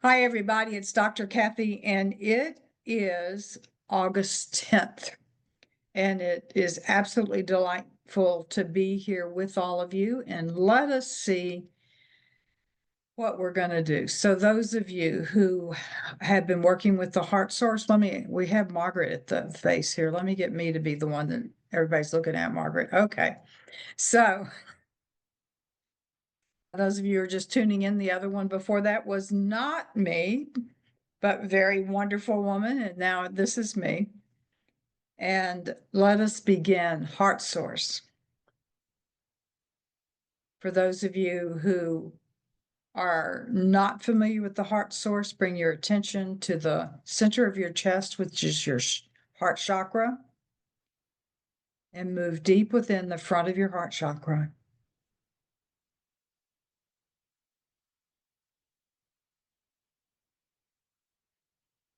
Hi, everybody. It's Dr. Kathy, and it is August 10th. And it is absolutely delightful to be here with all of you. And let us see what we're going to do. So, those of you who have been working with the heart source, we have Margaret at the face here. Let me get me to be the one that everybody's looking at, Margaret. Okay. So, those of you who are just tuning in, the other one before that was not me, but very wonderful woman. And now this is me. And let us begin heart source. For those of you who are not familiar with the heart source, bring your attention to the center of your chest, which is your heart chakra, and move deep within the front of your heart chakra.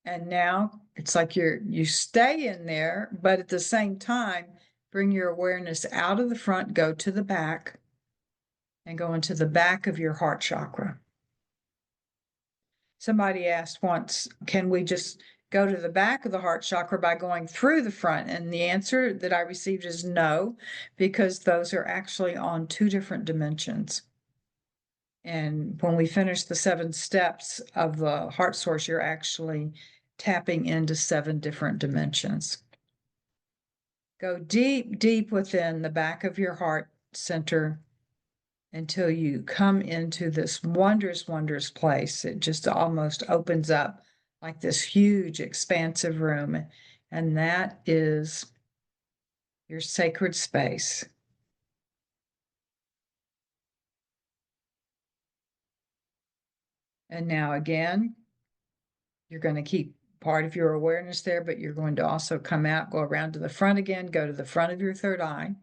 And now it's like you stay in there, but at the same time, bring your awareness out of the front, go to the back, and go into the back of your heart chakra. Somebody asked once, can we just go to the back of the heart chakra by going through the front? And the answer that I received is no, because those are actually on two different dimensions. And when we finish the 7 steps of the heart source, you're actually tapping into 7 different dimensions. Go deep, deep within the back of your heart center until you come into this wondrous, wondrous place. It just almost opens up like this huge, expansive room. And that is your sacred space. And now again, you're going to keep part of your awareness there, but you're going to also come out, go around to the front again, go to the front of your third eye.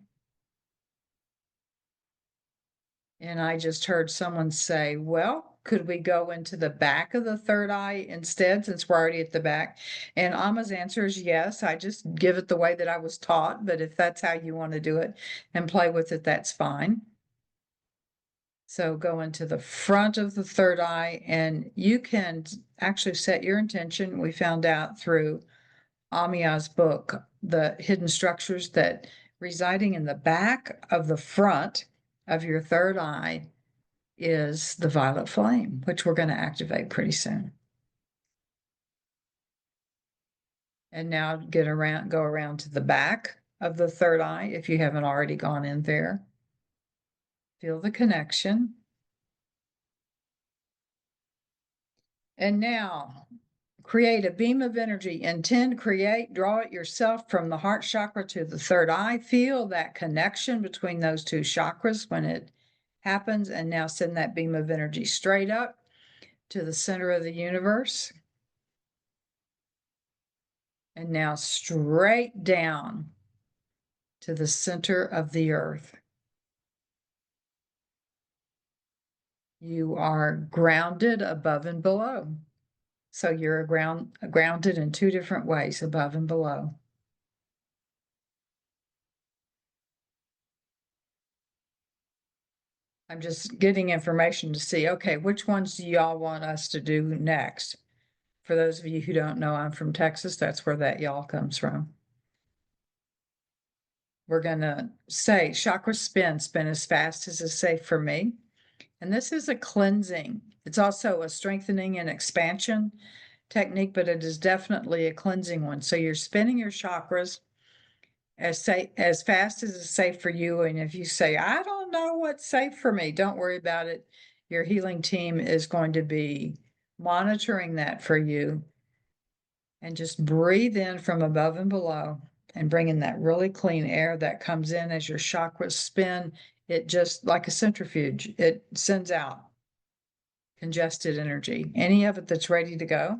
And I just heard someone say, well, could we go into the back of the third eye instead, since we're already at the back? And Amma's answer is yes. I just give it the way that I was taught. But if that's how you want to do it and play with it, that's fine. So go into the front of the third eye, and you can actually set your intention. We found out through Ammia's book, The Hidden Structures, that residing in the back of the front of your third eye is the violet flame, which we're going to activate pretty soon. And now go around to the back of the third eye if you haven't already gone in there. Feel the connection. And now create a beam of energy. Intend, create, draw it yourself from the heart chakra to the third eye. Feel that connection between those two chakras when it happens. And now send that beam of energy straight up to the center of the universe. And now straight down to the center of the earth. You are grounded above and below. So you're grounded in 2 different ways, above and below. I'm just getting information to see, okay, which ones do y'all want us to do next? For those of you who don't know, I'm from Texas. That's where that y'all comes from. We're going to say chakra spin as fast as is safe for me. And this is a cleansing. It's also a strengthening and expansion technique, but it is definitely a cleansing one. So you're spinning your chakras as fast as it's safe for you. And if you say, I don't know what's safe for me, don't worry about it. Your healing team is going to be monitoring that for you. And just breathe in from above and below and bring in that really clean air that comes in as your chakras spin. It just like a centrifuge, it sends out congested energy, any of it that's ready to go.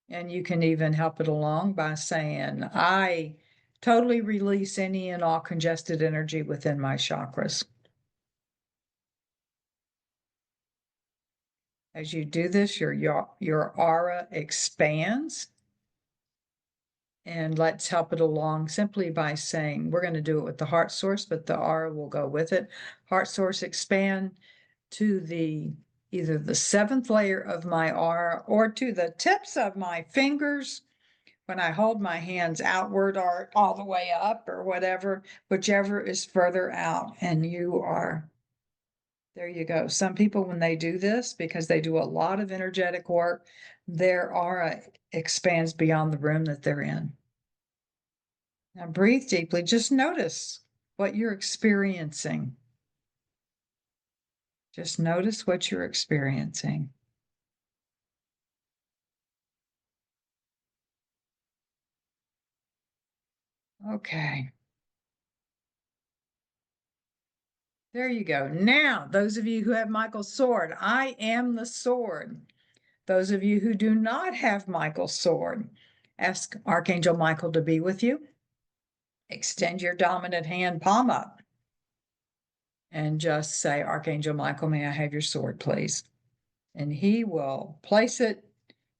And you can even help it along by saying, I totally release any and all congested energy within my chakras. As you do this, your aura expands. And let's help it along simply by saying, we're going to do it with the heart source, but the aura will go with it. Heart source expand to the either the seventh layer of my aura or to the tips of my fingers when I hold my hands outward or all the way up or whatever, whichever is further out. And you are, there you go. Some people, when they do this, because they do a lot of energetic work, their aura expands beyond the room that they're in. Now breathe deeply. Just notice what you're experiencing. Just notice what you're experiencing. Okay. There you go. Now, those of you who have Michael's sword, I am the sword. Those of you who do not have Michael's sword, ask Archangel Michael to be with you. Extend your dominant hand, palm up, and just say, Archangel Michael, may I have your sword, please? And he will place it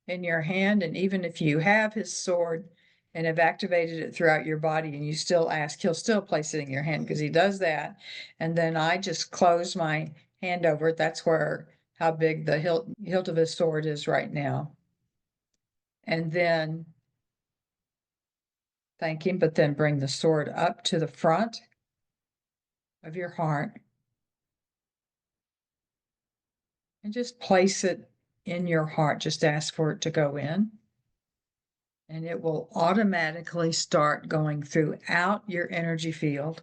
in your hand. And even if you have his sword and have activated it throughout your body and you still ask, he'll still place it in your hand because he does that. And then I just close my hand over it. That's where how big the hilt of his sword is right now. And then thank him, but then bring the sword up to the front of your heart and just place it in your heart. Just ask for it to go in. And it will automatically start going throughout your energy field.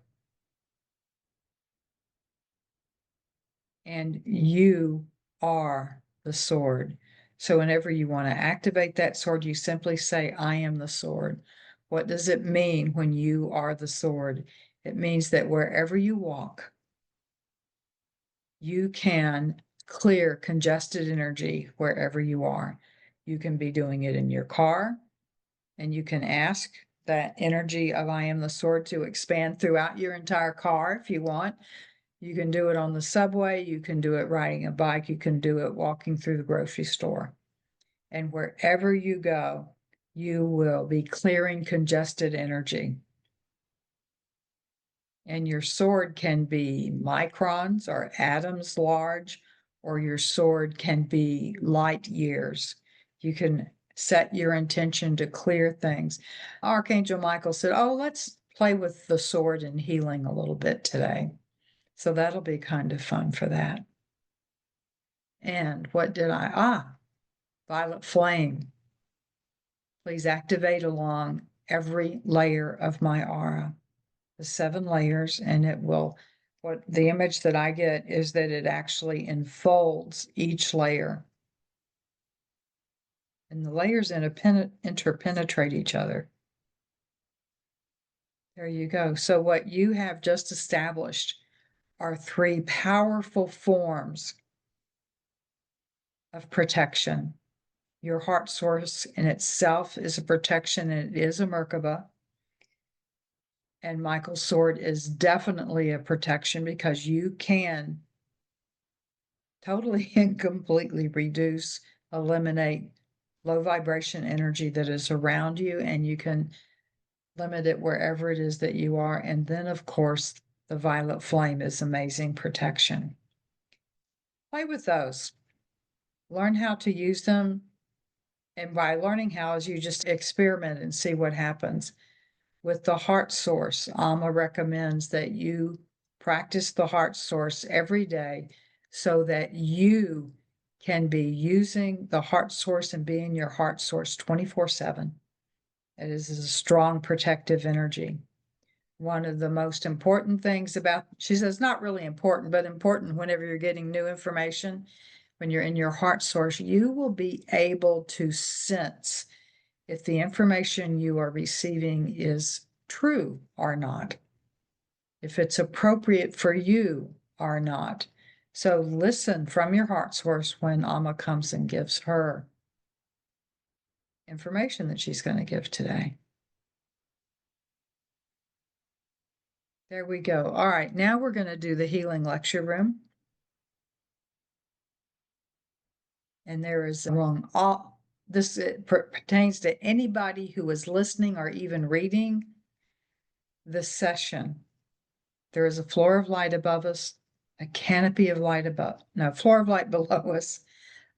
And you are the sword. So whenever you want to activate that sword, you simply say, I am the sword. What does it mean when you are the sword? It means that wherever you walk, you can clear congested energy wherever you are. You can be doing it in your car, and you can ask that energy of I am the sword to expand throughout your entire car if you want. You can do it on the subway, you can do it riding a bike, you can do it walking through the grocery store. And wherever you go, you will be clearing congested energy. And your sword can be microns or atoms large, or your sword can be light years. You can set your intention to clear things. Archangel Michael said, oh, let's play with the sword and healing a little bit today. So that'll be kind of fun for that. And what did violet flame. Please activate along every layer of my aura, the 7 layers, and it will, what the image that I get is that it actually enfolds each layer. And the layers interpenetrate each other. There you go. So what you have just established are 3 powerful forms of protection. Your heart source in itself is a protection, and it is a Merkaba. And Michael's sword is definitely a protection because you can totally and completely reduce, eliminate low vibration energy that is around you, and you can limit it wherever it is that you are. And then, of course, the violet flame is amazing protection. Play with those. Learn how to use them. And by learning how, is you just experiment and see what happens. With the heart source, Amma recommends that you practice the heart source every day so that you can be using the heart source and being your heart source 24/7. It is a strong protective energy. One of the most important things about, she says, not really important, but important whenever you're getting new information, when you're in your heart source, you will be able to sense if the information you are receiving is true or not, if it's appropriate for you or not. So listen from your heart source when Amma comes and gives her information that she's going to give today. There we go. All right, now we're going to do the healing lecture room. And there is wrong. All this pertains to anybody who is listening or even reading this session. There is a floor of light above us, a canopy of light above, no, floor of light below us,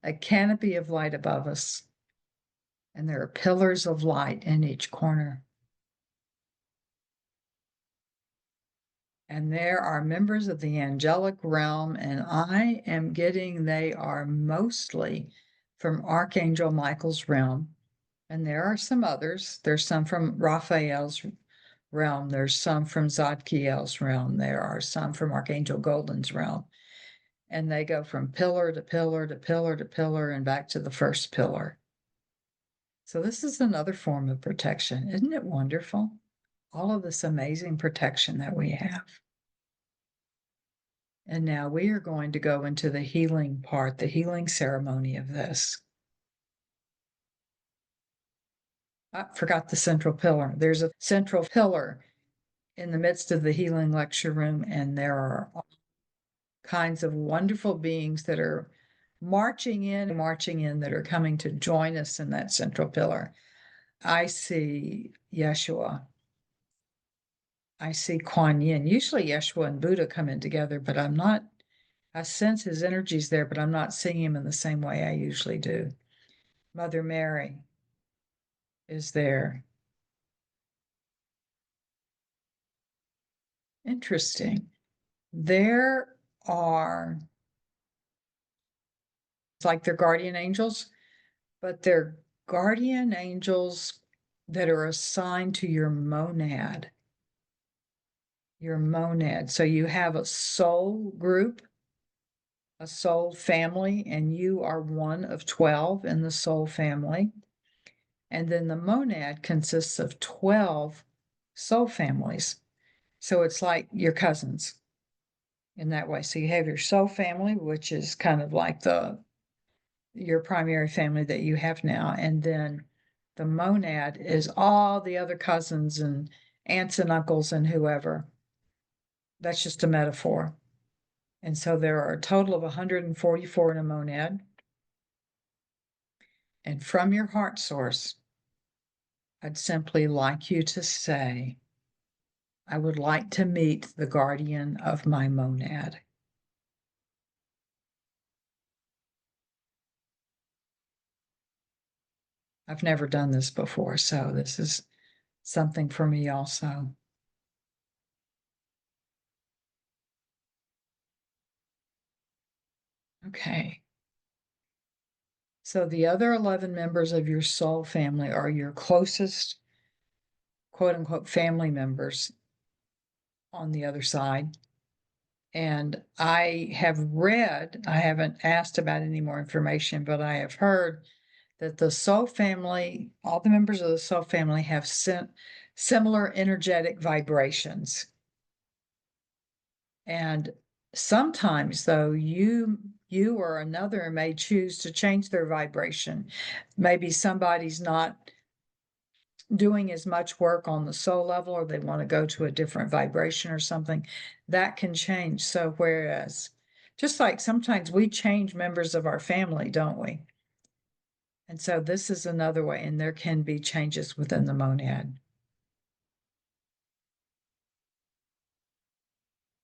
a canopy of light above us. And there are pillars of light in each corner. And there are members of the angelic realm, and I am getting they are mostly from Archangel Michael's realm. And there are some others. There's some from Raphael's realm. There's some from Zadkiel's realm. There are some from Archangel Golden's realm. And they go from pillar to pillar to pillar to pillar and back to the first pillar. So this is another form of protection. Isn't it wonderful? All of this amazing protection that we have. And now we are going to go into the healing part, the healing ceremony of this. I forgot the central pillar. There's a central pillar in the midst of the healing lecture room, and there are all kinds of wonderful beings that are marching in, that are coming to join us in that central pillar. I see Yeshua. I see Kuan Yin. Usually Yeshua and Buddha come in together, but I sense his energies there, but I'm not seeing him in the same way I usually do. Mother Mary is there. Interesting. There are, it's like they're guardian angels, but they're guardian angels that are assigned to your monad. Your monad. So you have a soul group, a soul family, and you are one of 12 in the soul family. And then the monad consists of 12 soul families. So it's like your cousins in that way. So you have your soul family, which is kind of like your primary family that you have now. And then the monad is all the other cousins and aunts and uncles and whoever. That's just a metaphor. And so there are a total of 144 in a monad. And from your heart source, I'd simply like you to say, I would like to meet the guardian of my monad. I've never done this before, so this is something for me also. Okay. So the other 11 members of your soul family are your closest, quote unquote, family members on the other side. And I have read, I haven't asked about any more information, but I have heard that the soul family, all the members of the soul family have similar energetic vibrations. And sometimes, though, you or another may choose to change their vibration. Maybe somebody's not doing as much work on the soul level, or they want to go to a different vibration or something. That can change. So whereas just like sometimes we change members of our family, don't we? And so this is another way, and there can be changes within the monad.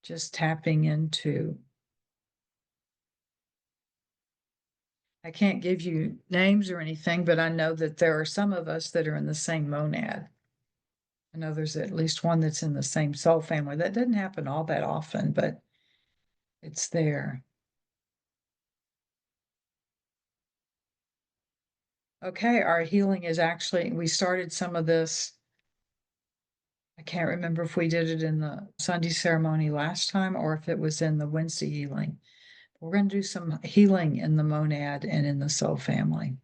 Just tapping into, I can't give you names or anything, but I know that there are some of us that are in the same monad. I know there's at least one that's in the same soul family. That doesn't happen all that often, but it's there. Okay, our healing is actually, we started some of this. I can't remember if we did it in the Sunday ceremony last time or if it was in the Wednesday healing. We're going to do some healing in the monad and in the soul family.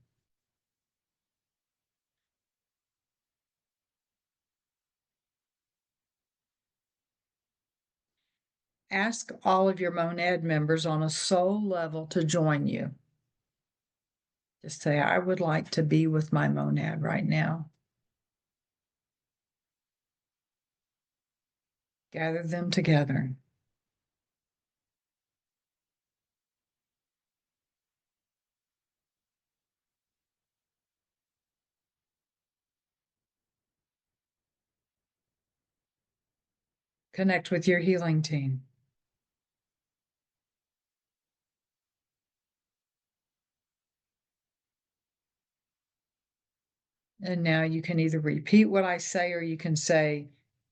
Ask all of your monad members on a soul level to join you. Just say, I would like to be with my monad right now. Gather them together. Connect with your healing team. And now you can either repeat what I say or you can say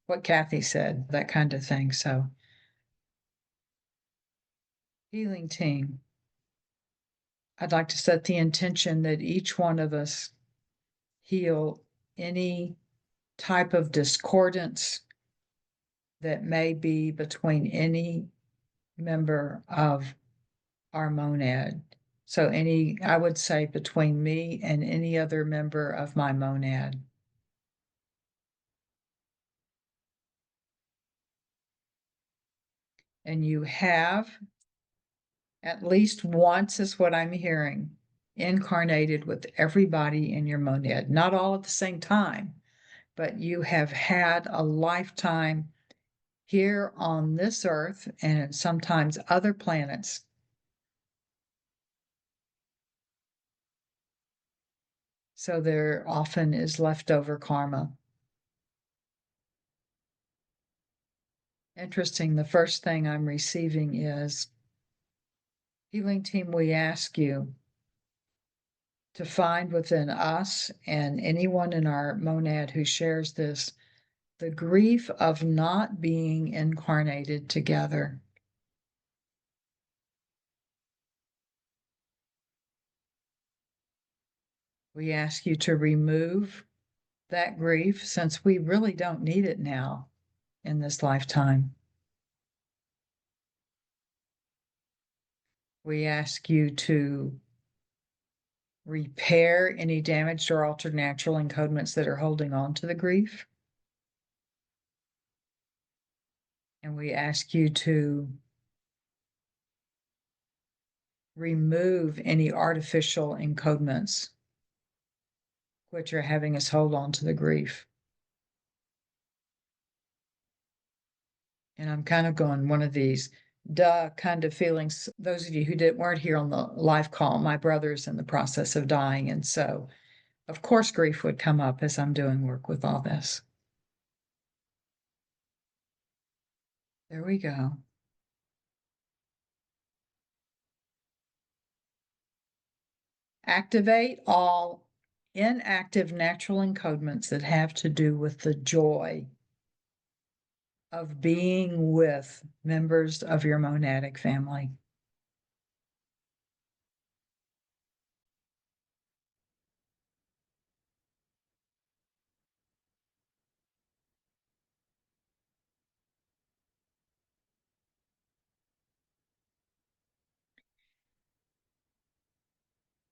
what Kathy said, that kind of thing. So, healing team, I'd like to set the intention that each one of us heal any type of discordance that may be between any member of our monad. So, I would say between me and any other member of my monad. And you have, at least once, is what I'm hearing, incarnated with everybody in your monad, not all at the same time, but you have had a lifetime here on this earth and sometimes other planets. So there often is leftover karma. Interesting. The first thing I'm receiving is, healing team, we ask you to find within us and anyone in our monad who shares this the grief of not being incarnated together. We ask you to remove that grief since we really don't need it now in this lifetime. We ask you to repair any damaged or altered natural encodements that are holding on to the grief. And we ask you to remove any artificial encodements which are having us hold on to the grief. And I'm kind of going one of these duh kind of feelings. Those of you who weren't here on the live call, my brother's in the process of dying. And so, of course, grief would come up as I'm doing work with all this. There we go. Activate all inactive natural encodements that have to do with the joy of being with members of your monadic family.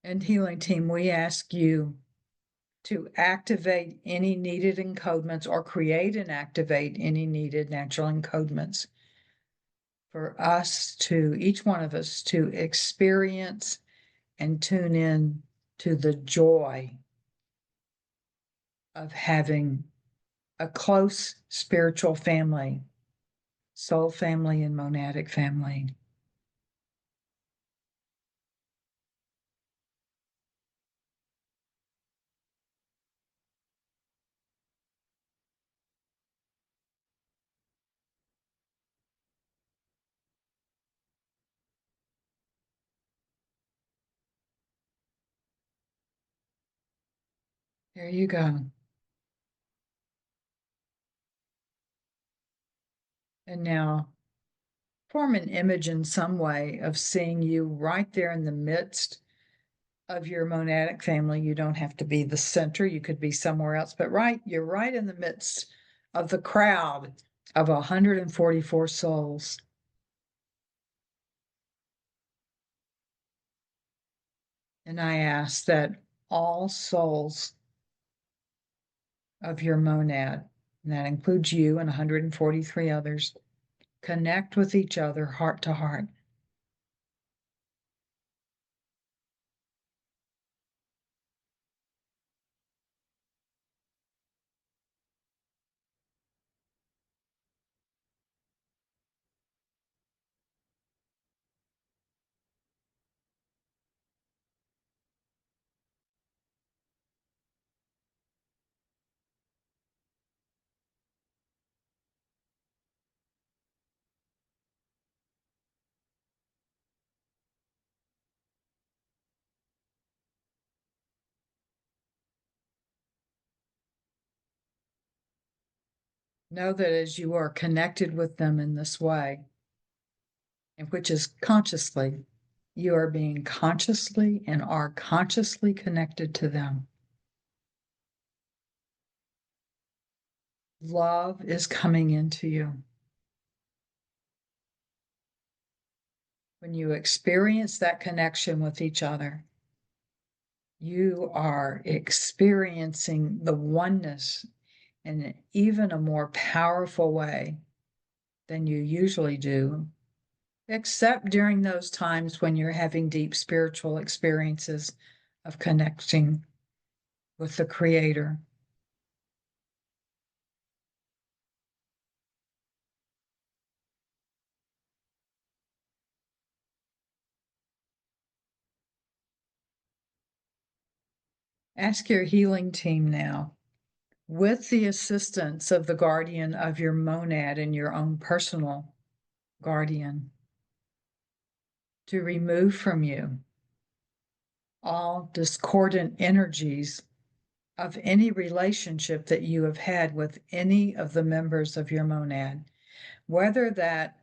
And healing team, we ask you to activate any needed encodements or create and activate any needed natural encodements for us to, each one of us, to experience and tune in to the joy of having a close spiritual family, soul family, and monadic family. There you go. And now form an image in some way of seeing you right there in the midst of your monadic family. You don't have to be the center, you could be somewhere else, but you're right in the midst of the crowd of 144 souls. And I ask that all souls of your monad, and that includes you and 143 others, connect with each other heart to heart. Know that as you are connected with them in this way, and which is consciously, you are being consciously and are consciously connected to them. Love is coming into you. When you experience that connection with each other, you are experiencing the oneness in even a more powerful way than you usually do, except during those times when you're having deep spiritual experiences of connecting with the Creator. Ask your healing team now, with the assistance of the guardian of your monad and your own personal guardian, to remove from you all discordant energies of any relationship that you have had with any of the members of your monad, whether that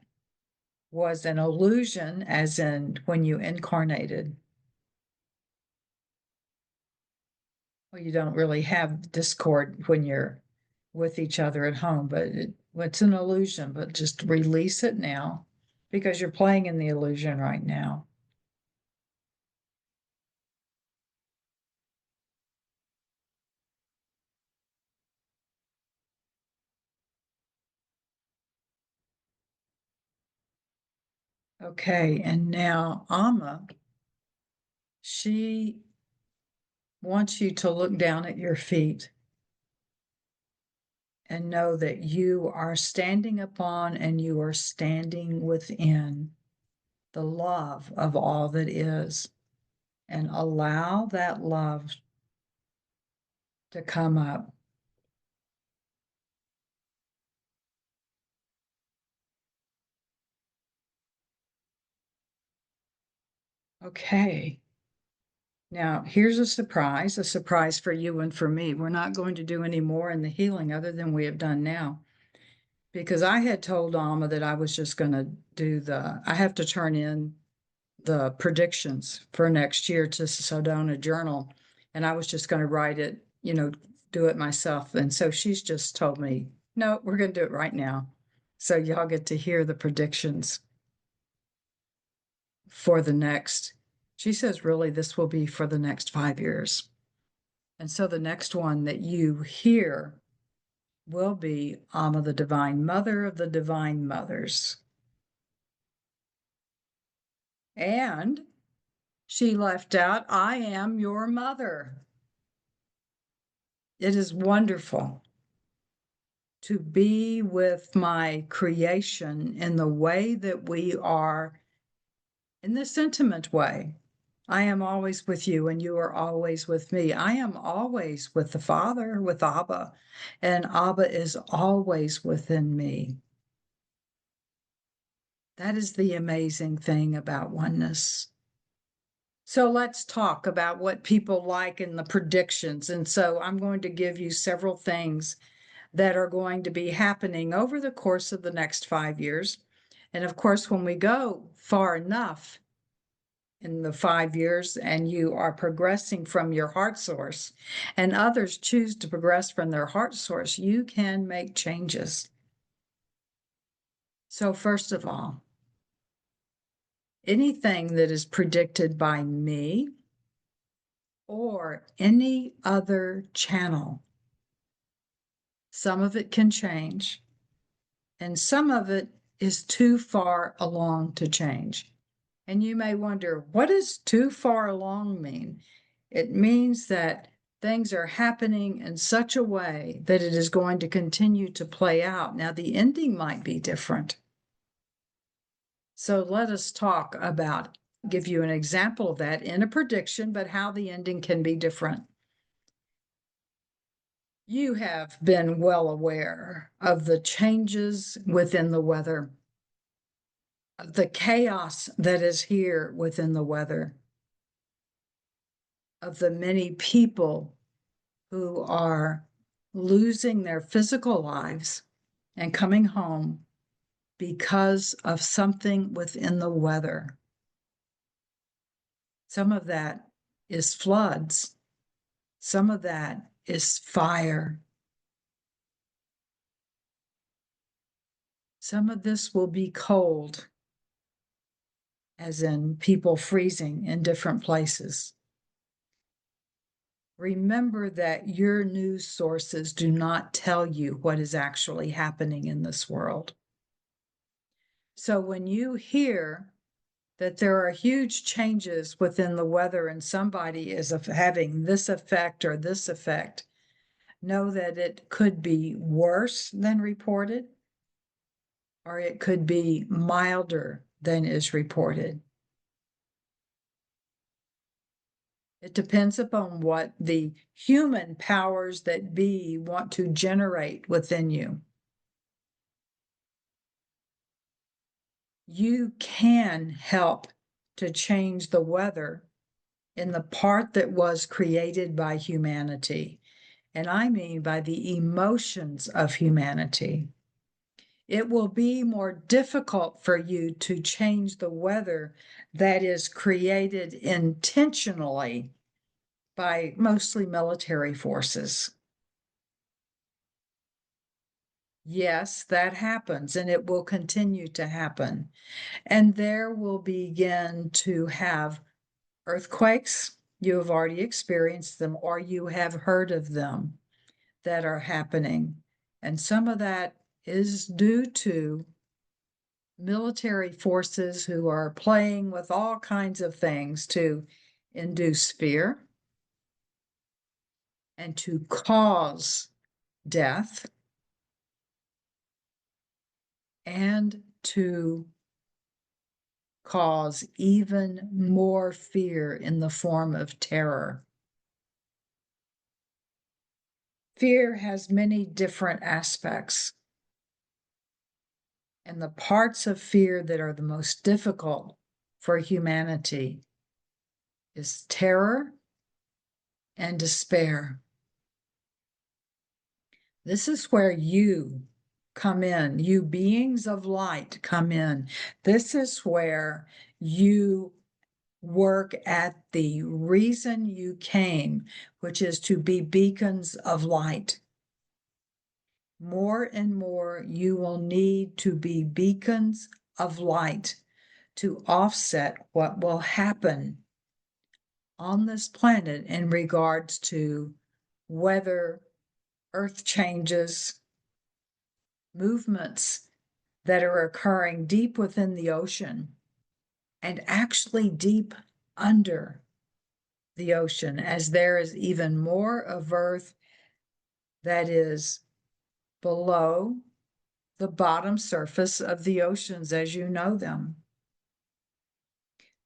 was an illusion, as in when you incarnated. Well, you don't really have discord when you're with each other at home, but it's an illusion, but just release it now because you're playing in the illusion right now. Okay, and now Amma, she wants you to look down at your feet and know that you are standing upon and you are standing within the love of all that is, and allow that love to come up. Okay. Now, here's a surprise for you and for me. We're not going to do any more in the healing other than we have done now, because I had told Alma that I was just going to I have to turn in the predictions for next year to Sedona Journal, and I was just going to write it, do it myself. And so she's just told me, no, we're going to do it right now. So y'all get to hear the predictions for the next, she says, really, this will be for the next 5 years. And so the next one that you hear will be Amma, the Divine Mother of the Divine Mothers. And she left out, I am your mother. It is wonderful to be with my creation in the way that we are, in this intimate way. I am always with you, and you are always with me. I am always with the Father, with Abba, and Abba is always within me. That is the amazing thing about oneness. So let's talk about what people like in the predictions. And so I'm going to give you several things that are going to be happening over the course of the next 5 years. And of course, when we go far enough in the 5 years and you are progressing from your heart source, and others choose to progress from their heart source, you can make changes. So, first of all, anything that is predicted by me or any other channel, some of it can change, and some of it is too far along to change. And you may wonder, what does too far along mean? It means that things are happening in such a way that it is going to continue to play out. Now, the ending might be different. So let us talk about, give you an example of that in a prediction, but how the ending can be different. You have been well aware of the changes within the weather, the chaos that is here within the weather, of the many people who are losing their physical lives and coming home because of something within the weather. Some of that is floods. Some of that is fire. Some of this will be cold, as in people freezing in different places. Remember that your news sources do not tell you what is actually happening in this world. So when you hear that there are huge changes within the weather and somebody is having this effect or this effect, know that it could be worse than reported, or it could be milder than is reported. It depends upon what the human powers that be want to generate within you. You can help to change the weather in the part that was created by humanity. And I mean by the emotions of humanity. It will be more difficult for you to change the weather that is created intentionally by mostly military forces. Yes, that happens, and it will continue to happen. And there will begin to have earthquakes. You have already experienced them, or you have heard of them that are happening. And some of that is due to military forces who are playing with all kinds of things to induce fear and to cause death and to cause even more fear in the form of terror. Fear has many different aspects. And the parts of fear that are the most difficult for humanity is terror and despair. This is where you come in, you beings of light come in. This is where you work at the reason you came, which is to be beacons of light. More and more, you will need to be beacons of light to offset what will happen on this planet in regards to weather, earth changes, movements that are occurring deep within the ocean and actually deep under the ocean, as there is even more of Earth that is below the bottom surface of the oceans as you know them.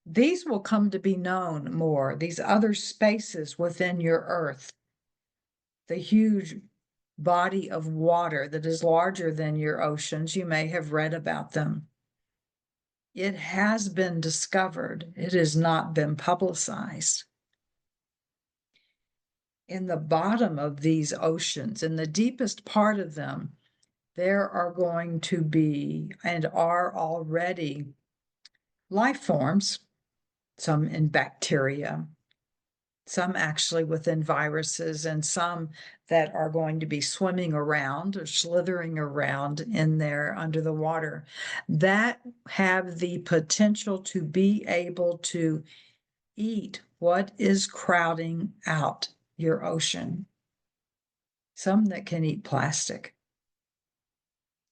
These will come to be known more, these other spaces within your Earth, the huge body of water that is larger than your oceans. You may have read about them. It has been discovered, it has not been publicized. In the bottom of these oceans, in the deepest part of them, there are going to be and are already life forms, some in bacteria, some actually within viruses, and some that are going to be swimming around or slithering around in there under the water that have the potential to be able to eat what is crowding out your ocean. Some that can eat plastic.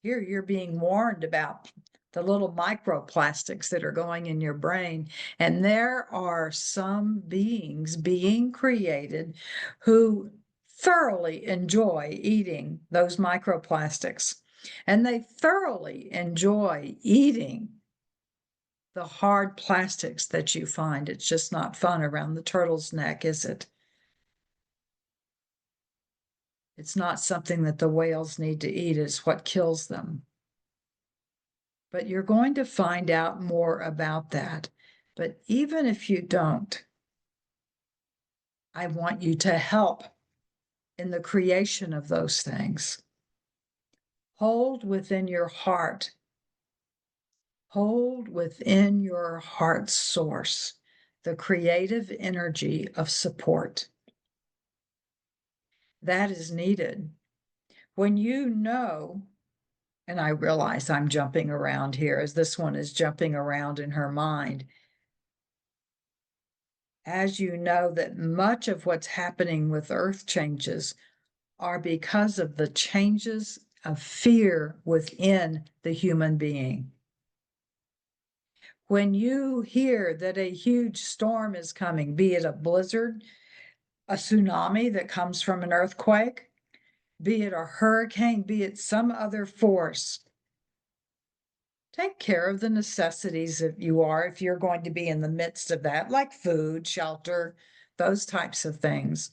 Here you're being warned about the little microplastics that are going in your brain. And there are some beings being created who thoroughly enjoy eating those microplastics. And they thoroughly enjoy eating the hard plastics that you find. It's just not fun around the turtle's neck, is it? It's not something that the whales need to eat, it's what kills them. But you're going to find out more about that. But even if you don't, I want you to help in the creation of those things. Hold within your heart. Hold within your heart's source the creative energy of support. That is needed. When you know, and I realize I'm jumping around here as this one is jumping around in her mind, as you know that much of what's happening with earth changes are because of the changes of fear within the human being. When you hear that a huge storm is coming, be it a blizzard, a tsunami that comes from an earthquake, be it a hurricane, be it some other force, take care of the necessities if you're going to be in the midst of that, like food, shelter, those types of things.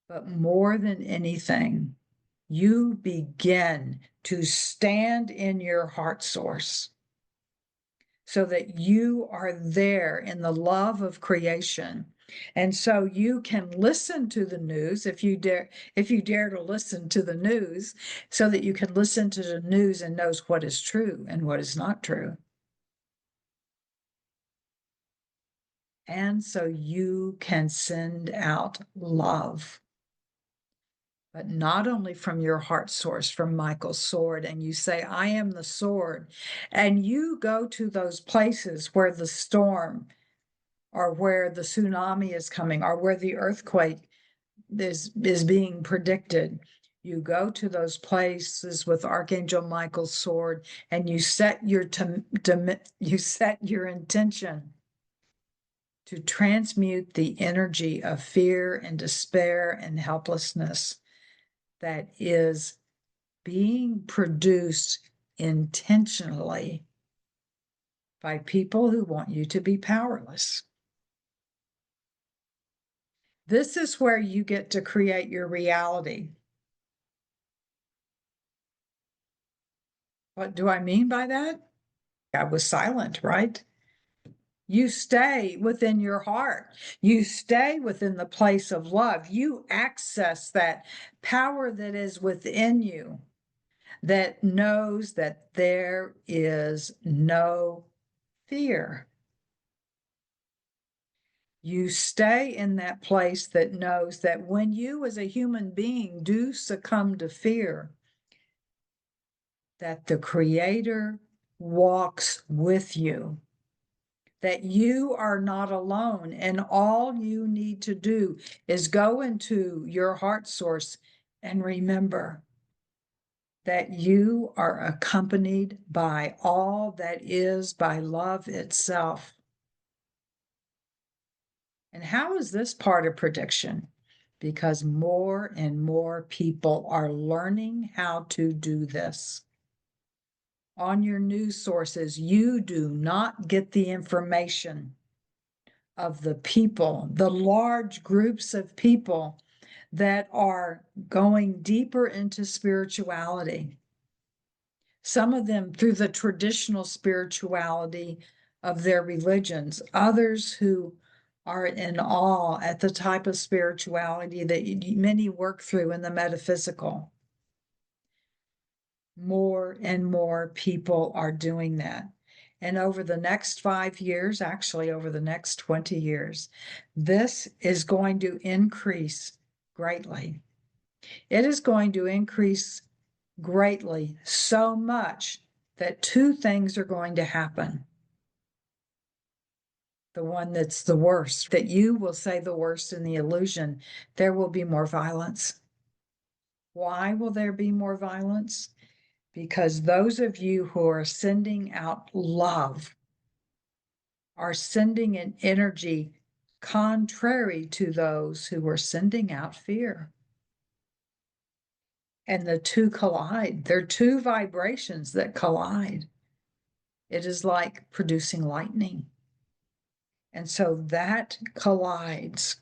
But more than anything, you begin to stand in your heart source so that you are there in the love of creation. And so you can listen to the news if you dare to listen to the news, so that you can listen to the news and knows what is true and what is not true. And so you can send out love, but not only from your heart source, from Michael's sword, and you say, I am the sword. And you go to those places where the storm or where the tsunami is coming or where the earthquake is being predicted. You go to those places with Archangel Michael's sword and you set your intention to transmute the energy of fear and despair and helplessness that is being produced intentionally by people who want you to be powerless. This is where you get to create your reality. What do I mean by that? I was silent, right? You stay within your heart. You stay within the place of love. You access that power that is within you that knows that there is no fear. You stay in that place that knows that when you as a human being do succumb to fear, that the Creator walks with you, that you are not alone. And all you need to do is go into your heart source and remember that you are accompanied by all that is, by love itself. And how is this part of prediction? Because more and more people are learning how to do this. On your news sources, you do not get the information of the people, the large groups of people that are going deeper into spirituality. Some of them through the traditional spirituality of their religions, others who are in awe at the type of spirituality that many work through in the metaphysical. More and more people are doing that. And over the next 5 years, actually over the next 20 years, this is going to increase greatly. It is going to increase greatly, so much that two things are going to happen. The one that's the worst, that you will say the worst in the illusion, there will be more violence. Why will there be more violence? Because those of you who are sending out love are sending an energy contrary to those who are sending out fear. And the two collide. They're two vibrations that collide. It is like producing lightning. And so that collides.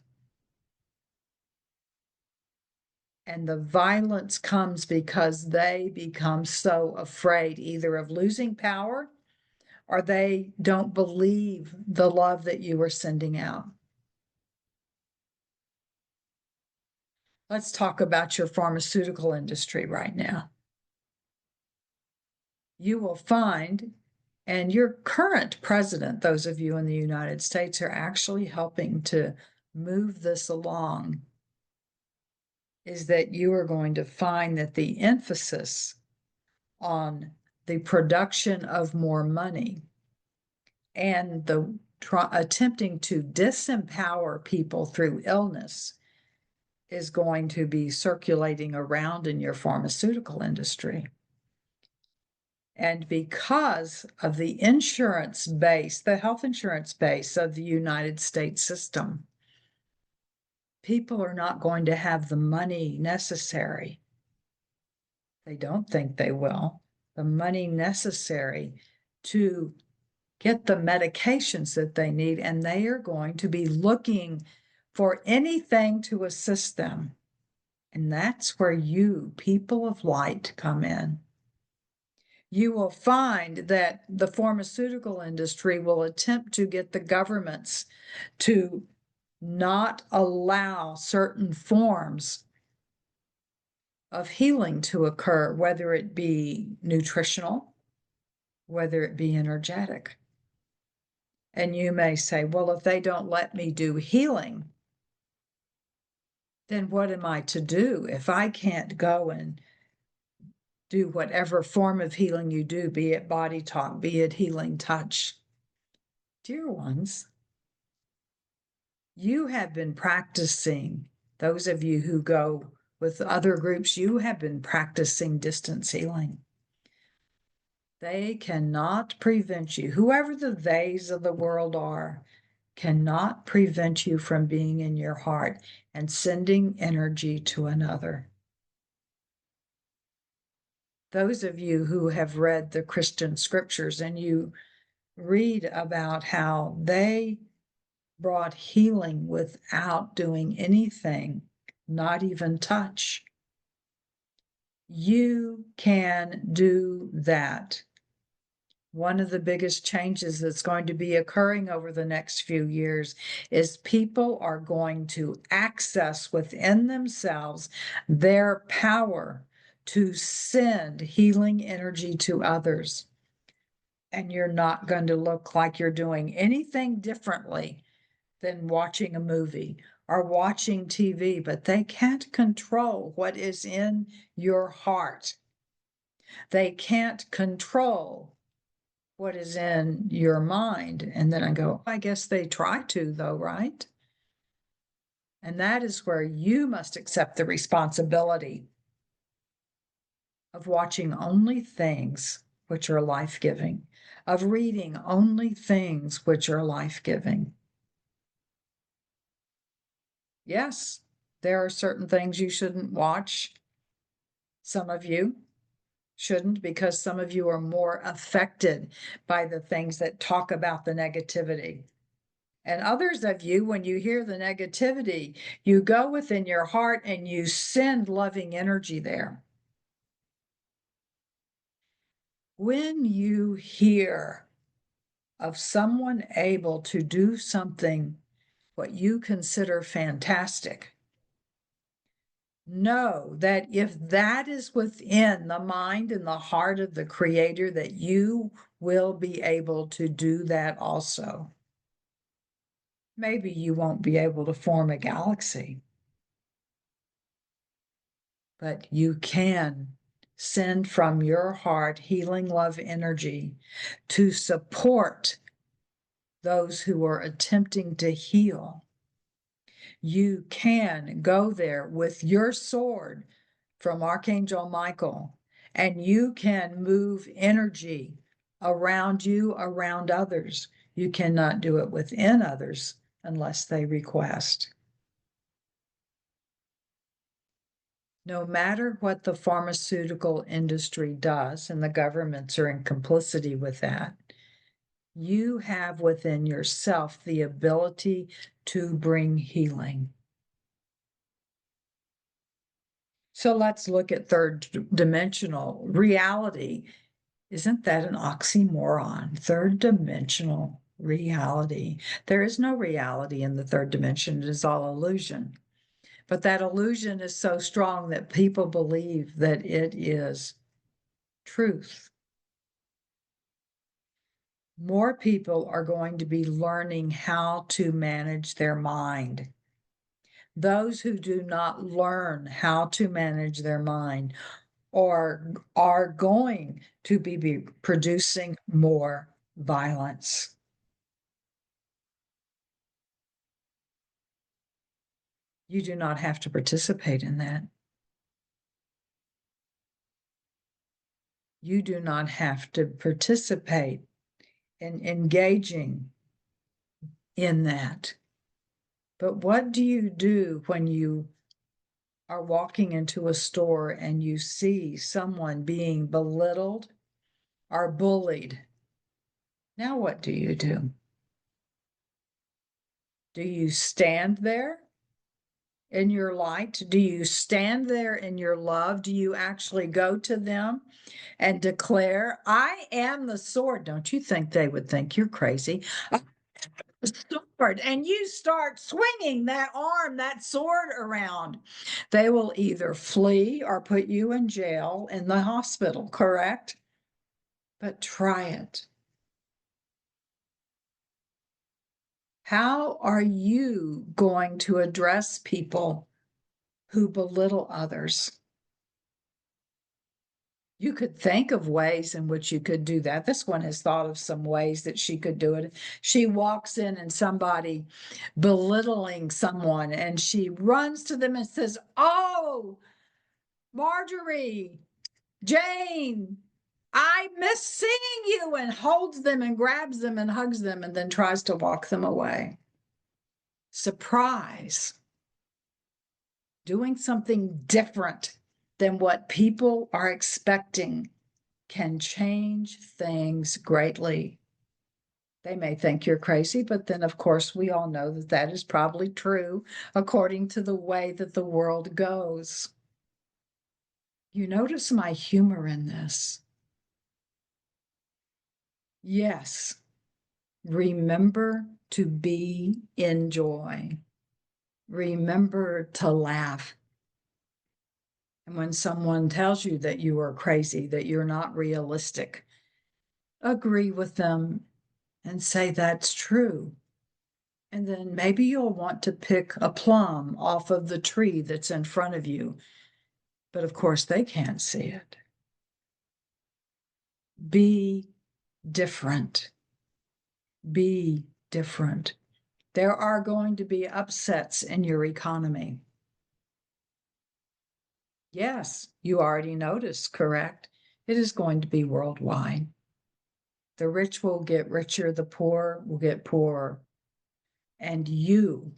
And the violence comes because they become so afraid either of losing power or they don't believe the love that you are sending out. Let's talk about your pharmaceutical industry right now. you will find, and your current president, those of you in the United States, are actually helping to move this along, is that you are going to find that the emphasis on the production of more money and the attempting to disempower people through illness is going to be circulating around in your pharmaceutical industry. And because of the insurance base, the health insurance base of the United States system, people are not going to have the money necessary. They don't think they will. The money necessary to get the medications that they need, and they are going to be looking for anything to assist them. And that's where you, people of light, come in. You will find that the pharmaceutical industry will attempt to get the governments to not allow certain forms of healing to occur, whether it be nutritional, whether it be energetic. And you may say, well, if they don't let me do healing, then what am I to do if I can't go and do whatever form of healing you do, be it body talk, be it healing touch? Dear ones, you have been practicing, those of you who go with other groups, you have been practicing distance healing. They cannot prevent you, whoever the theys of the world are, cannot prevent you from being in your heart and sending energy to another. Those of you who have read the Christian scriptures and you read about how they brought healing without doing anything, not even touch. You can do that. One of the biggest changes that's going to be occurring over the next few years is people are going to access within themselves their power to send healing energy to others. And you're not going to look like you're doing anything differently than watching a movie or watching TV, but they can't control what is in your heart. They can't control what is in your mind. And then I go, I guess they try to, though, right? And that is where you must accept the responsibility of watching only things which are life-giving, of reading only things which are life-giving. Yes, there are certain things you shouldn't watch. Some of you shouldn't, because some of you are more affected by the things that talk about the negativity. And others of you, when you hear the negativity, you go within your heart and you send loving energy there. When you hear of someone able to do something what you consider fantastic, know that if that is within the mind and the heart of the Creator, that you will be able to do that also. Maybe you won't be able to form a galaxy, but you can send from your heart healing love energy to support those who are attempting to heal. You can go there with your sword from Archangel Michael, and you can move energy around you, around others. You cannot do it within others unless they request. No matter what the pharmaceutical industry does, and the governments are in complicity with that, you have within yourself the ability to bring healing. So let's look at third dimensional reality. Isn't that an oxymoron? Third dimensional reality. There is no reality in the third dimension. It is all illusion. But that illusion is so strong that people believe that it is truth. More people are going to be learning how to manage their mind. Those who do not learn how to manage their mind are going to be producing more violence. You do not have to participate in that. You do not have to participate in engaging in that. But what do you do when you are walking into a store and you see someone being belittled or bullied? Now, what do you do? Do you stand there in your light? Do you stand there in your love? Do you actually go to them and declare, I am the sword? Don't you think they would think you're crazy? Sword, and you start swinging that arm, that sword around, they will either flee or put you in jail in the hospital, correct? But try it. How are you going to address people who belittle others? You could think of ways in which you could do that. This one has thought of some ways that she could do it. She walks in and somebody belittling someone and she runs to them and says, Oh, Marjorie, Jane, I miss seeing you, and holds them and grabs them and hugs them and then tries to walk them away. Surprise. Doing something different than what people are expecting can change things greatly. They may think you're crazy, but then, of course, we all know that that is probably true according to the way that the world goes. You notice my humor in this. Yes, remember to be in joy. Remember to laugh. And when someone tells you that you are crazy, that you're not realistic, agree with them and say that's true. And then maybe you'll want to pick a plum off of the tree that's in front of you. But of course, they can't see it. Be different. Be different. There are going to be upsets in your economy. Yes, you already noticed, correct? It is going to be worldwide. The rich will get richer, the poor will get poorer. And you,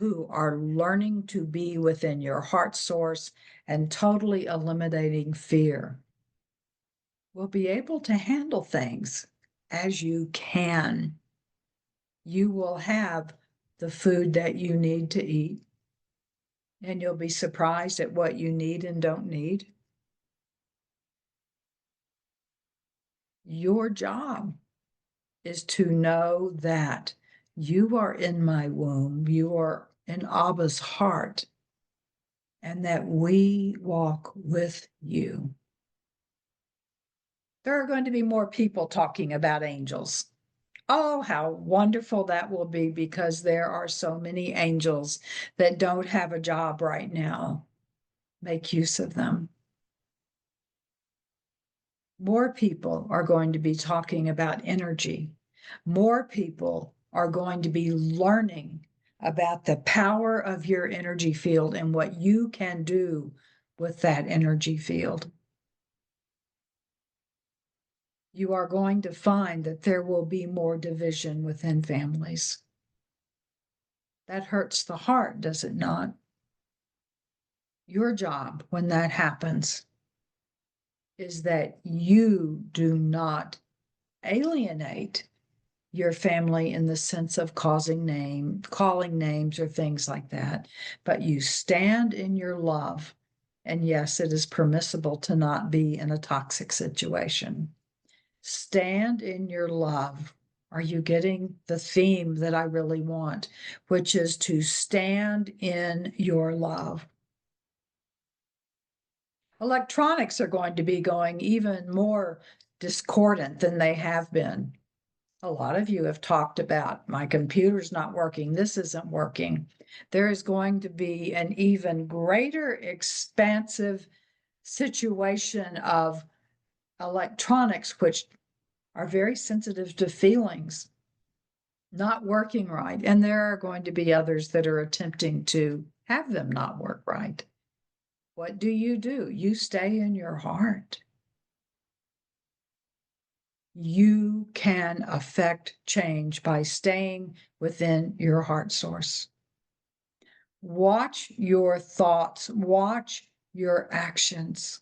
who are learning to be within your heart source and totally eliminating fear, will be able to handle things as you can. You will have the food that you need to eat, and you'll be surprised at what you need and don't need. Your job is to know that you are in my womb, you are in Abba's heart, and that we walk with you. There are going to be more people talking about angels. Oh, how wonderful that will be, because there are so many angels that don't have a job right now. Make use of them. More people are going to be talking about energy. More people are going to be learning about the power of your energy field and what you can do with that energy field. You are going to find that there will be more division within families. That hurts the heart, does it not? Your job when that happens is that you do not alienate your family in the sense of calling names or things like that, but you stand in your love. And yes, it is permissible to not be in a toxic situation. Stand in your love. Are you getting the theme that I really want, which is to stand in your love? Electronics are going to be going even more discordant than they have been. A lot of you have talked about my computer's not working, this isn't working. There is going to be an even greater expansive situation of electronics, which are very sensitive to feelings, not working right. And there are going to be others that are attempting to have them not work right. What do? You stay in your heart. You can affect change by staying within your heart source. Watch your thoughts, watch your actions.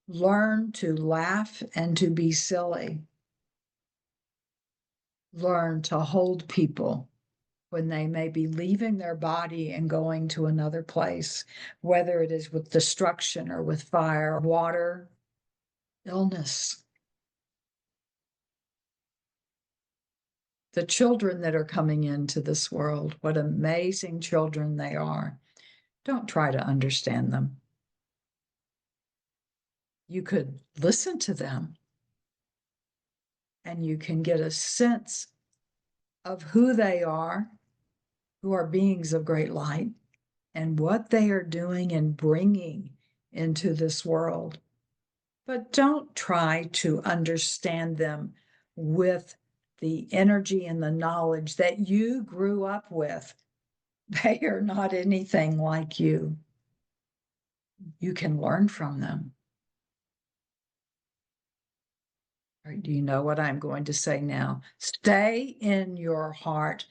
Learn to laugh and to be silly. Learn to hold people when they may be leaving their body and going to another place, whether it is with destruction or with fire, water, illness. The children that are coming into this world, what amazing children they are. Don't try to understand them. You could listen to them and you can get a sense of who they are, who are beings of great light, and what they are doing and bringing into this world. But don't try to understand them with the energy and the knowledge that you grew up with. They are not anything like you. You can learn from them. All right, do you know what I'm going to say now? Stay in your heart,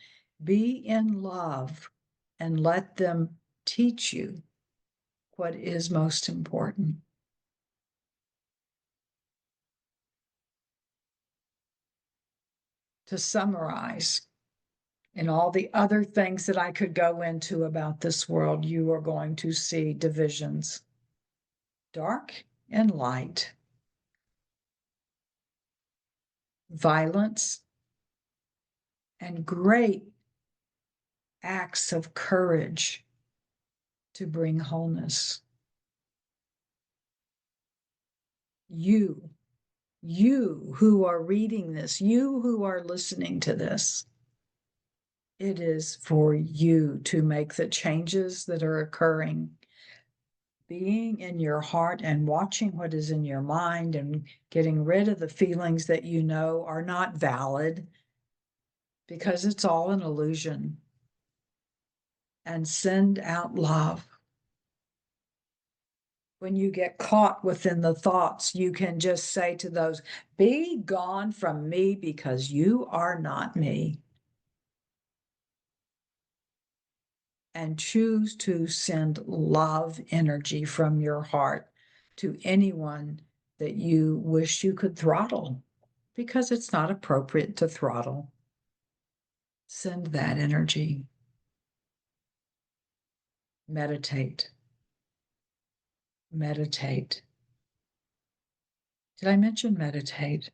be in love, and let them teach you what is most important. To summarize, and all the other things that I could go into about this world, you are going to see divisions, dark and light, violence, and great acts of courage to bring wholeness. You who are reading this, you who are listening to this, it is for you to make the changes that are occurring. Being in your heart and watching what is in your mind and getting rid of the feelings that you know are not valid because it's all an illusion. And send out love. When you get caught within the thoughts, you can just say to those, be gone from me because you are not me. And choose to send love energy from your heart to anyone that you wish you could throttle, because it's not appropriate to throttle. Send that energy. Meditate. Meditate. Did I mention meditate?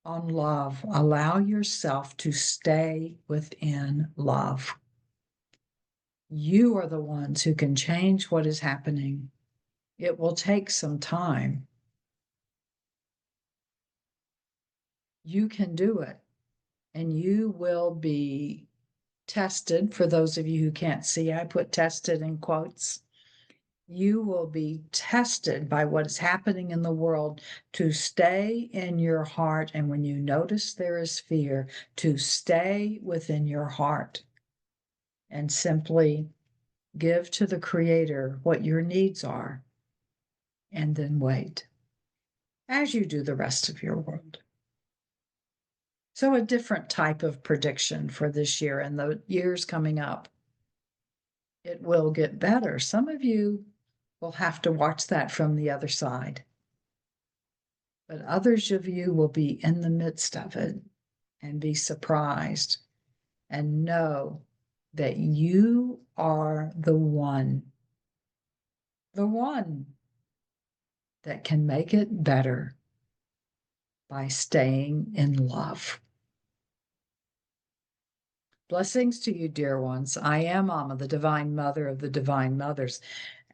On love. Allow yourself to stay within love. You are the ones who can change what is happening. It will take some time. You can do it, and you will be tested. For those of you who can't see, I put tested in quotes. You will be tested by what is happening in the world to stay in your heart. And when you notice there is fear, to stay within your heart and simply give to the Creator what your needs are, and then wait as you do the rest of your world. So, a different type of prediction for this year and the years coming up. It will get better. Some of you will have to watch that from the other side, but others of you will be in the midst of it and be surprised and know that you are the one that can make it better by staying in love. Blessings to you, dear ones. I am Amma, the Divine Mother of the Divine Mothers.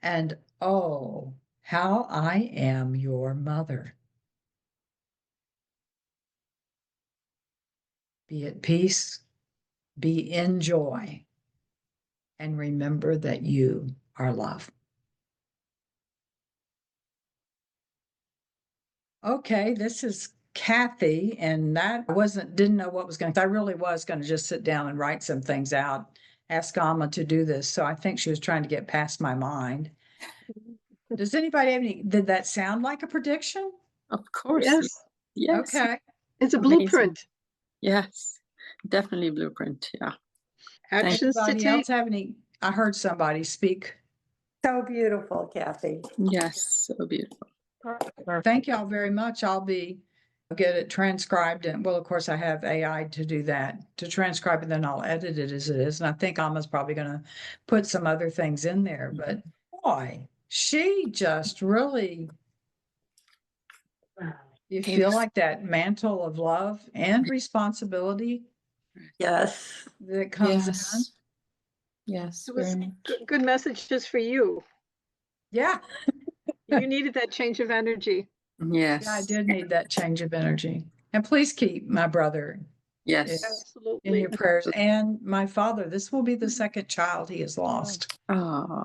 And oh, how I am your mother. Be at peace, be in joy, and remember that you are love. Okay, this is Kathy, and that didn't know what was going to, I really was going to just sit down and write some things out, ask Amma to do this. So I think she was trying to get past my mind. Does anybody have any, did that sound like a prediction? Of course. Yes. Yes. Okay. It's a Amazing. blueprint. Yes. Definitely a blueprint. Yeah. Actions to Anybody take. else have any? I heard somebody speak. So beautiful, Kathy. Yes. So beautiful. Thank y'all very much. I'll get it transcribed, and well, of course I have AI to do that, to transcribe, and then I'll edit it as it is. And I think Alma's probably gonna put some other things in there, but boy, she just really, you feel like that mantle of love and responsibility Yes. that comes in. Yes. Yes, It was very much. good messages for you. Yeah, You needed that change of energy. Yes. yeah, I did need that change of energy. And please keep my brother Yes. in Absolutely. your prayers, and my father. This will be the second child he has lost. Oh,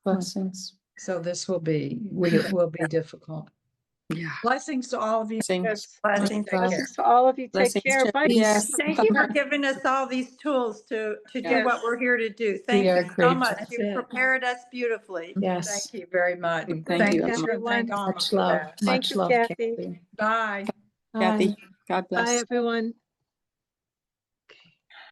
Blessings. So this will be difficult. yeah. Blessings to all of you. Blessings. Yes. Blessings. God. Blessings to all of you. Take Blessings care. to Bye. Yes. Thank you for giving us all these tools to do Yes. what we're here to do. We Thank are you so grateful. much. That's You it. prepared us beautifully. Yes. Thank you very much. Thank you, you, Amma. and thank Amma Much for love. that. Thank Much you, love, Kathy. Kathy. Bye. Kathy. Bye. God bless. Bye, everyone.